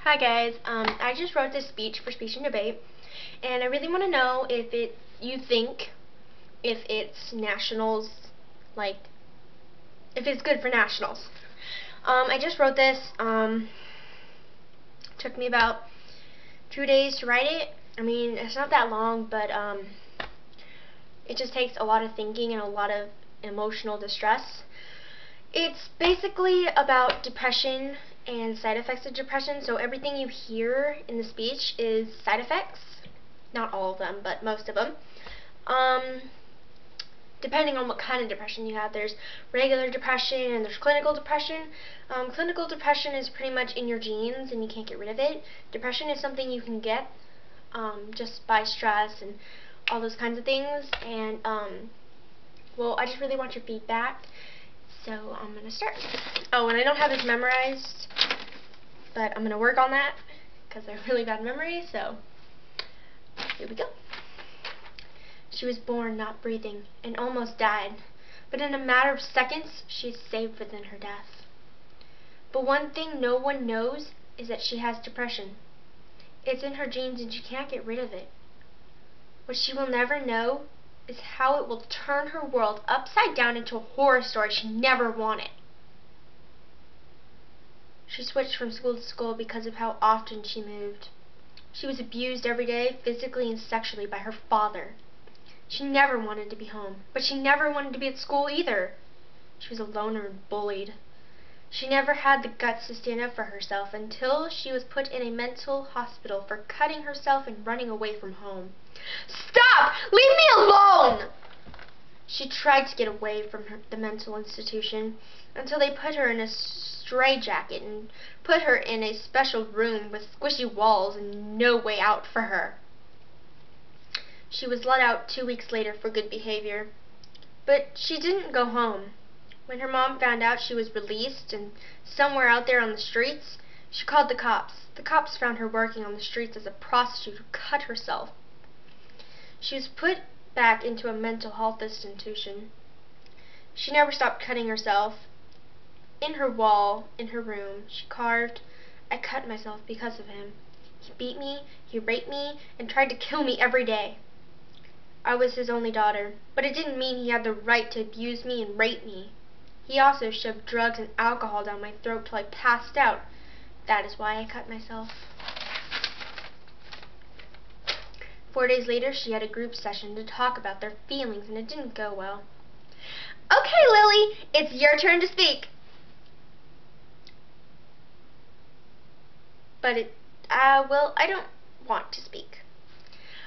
Hi guys, I just wrote this speech for speech and debate, and I really want to know if you think if it's nationals, like if it's good for nationals. I just wrote this. Took me about 2 days to write it. I mean, it's not that long, but it just takes a lot of thinking and a lot of emotional distress. It's basically about depression and side effects of depression, so everything you hear in the speech is side effects. Not all of them, but most of them. Depending on what kind of depression you have, there's regular depression and there's clinical depression. Clinical depression is pretty much in your genes and you can't get rid of it. Depression is something you can get just by stress and all those kinds of things. And well, I just really want your feedback. So I'm going to start. Oh, and I don't have this memorized, but I'm going to work on that because I have really bad memory, so here we go. She was born not breathing and almost died, but in a matter of seconds she is saved within her death. But one thing no one knows is that she has depression. It's in her genes and she can't get rid of it. What she will never know is how it will turn her world upside down into a horror story she never wanted. She switched from school to school because of how often she moved. She was abused every day, physically and sexually, by her father. She never wanted to be home, but she never wanted to be at school either. She was a loner and bullied. She never had the guts to stand up for herself until she was put in a mental hospital for cutting herself and running away from home. Stop! Leave me alone! She tried to get away from the mental institution until they put her in a straitjacket and put her in a special room with squishy walls and no way out for her. She was let out 2 weeks later for good behavior, but she didn't go home. When her mom found out she was released and somewhere out there on the streets, she called the cops. The cops found her working on the streets as a prostitute who cut herself. She was put back into a mental health institution. She never stopped cutting herself. In her wall, in her room, she carved, "I cut myself because of him. He beat me, he raped me, and tried to kill me every day. I was his only daughter, but it didn't mean he had the right to abuse me and rape me. He also shoved drugs and alcohol down my throat till I passed out. That is why I cut myself." 4 days later, she had a group session to talk about their feelings, and it didn't go well. "Okay, Lily, it's your turn to speak." But well, I don't want to speak.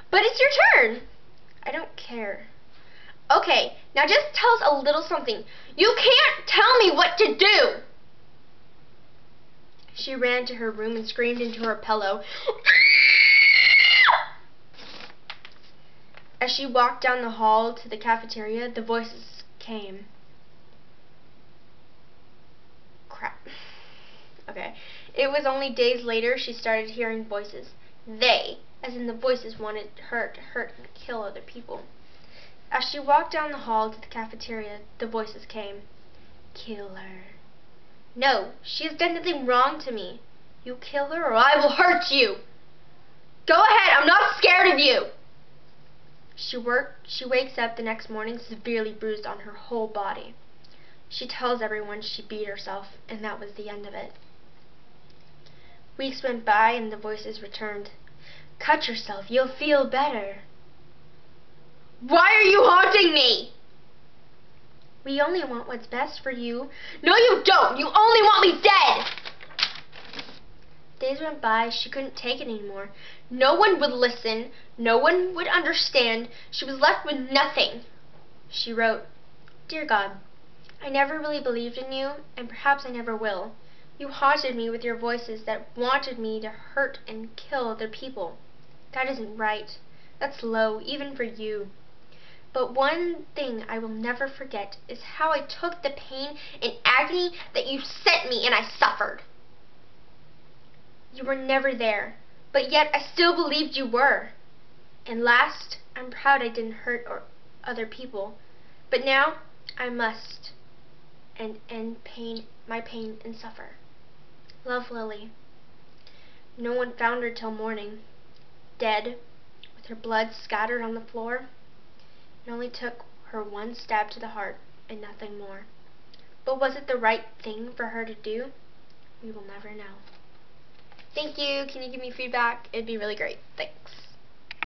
"But it's your turn." "I don't care." "Okay, now just tell us a little something. You can't tell me what to do." She ran to her room and screamed into her pillow. As she walked down the hall to the cafeteria, the voices came. Crap. Okay. It was only days later she started hearing voices. They, as in the voices, wanted her to hurt and kill other people. As she walked down the hall to the cafeteria, the voices came. "Kill her." "No, she has done nothing wrong to me." "You kill her or I will hurt you." "Go ahead, I'm not scared of you." She wakes up the next morning severely bruised on her whole body. She tells everyone she beat herself, and that was the end of it. Weeks went by and the voices returned. "Cut yourself, you'll feel better." "Why are you haunting me?" "We only want what's best for you." "No, you don't! You only want me dead!" Days went by. She couldn't take it anymore. No one would listen. No one would understand. She was left with nothing. She wrote, "Dear God, I never really believed in you, and perhaps I never will. You haunted me with your voices that wanted me to hurt and kill other people. That isn't right. That's low, even for you. But one thing I will never forget is how I took the pain and agony that you sent me and I suffered. You were never there, but yet I still believed you were. And last, I'm proud I didn't hurt other people, but now I must and end my pain and suffer. Love, Lily." No one found her till morning, dead, with her blood scattered on the floor. It only took her one stab to the heart and nothing more. But was it the right thing for her to do? We will never know. Thank you. Can you give me feedback? It'd be really great. Thanks.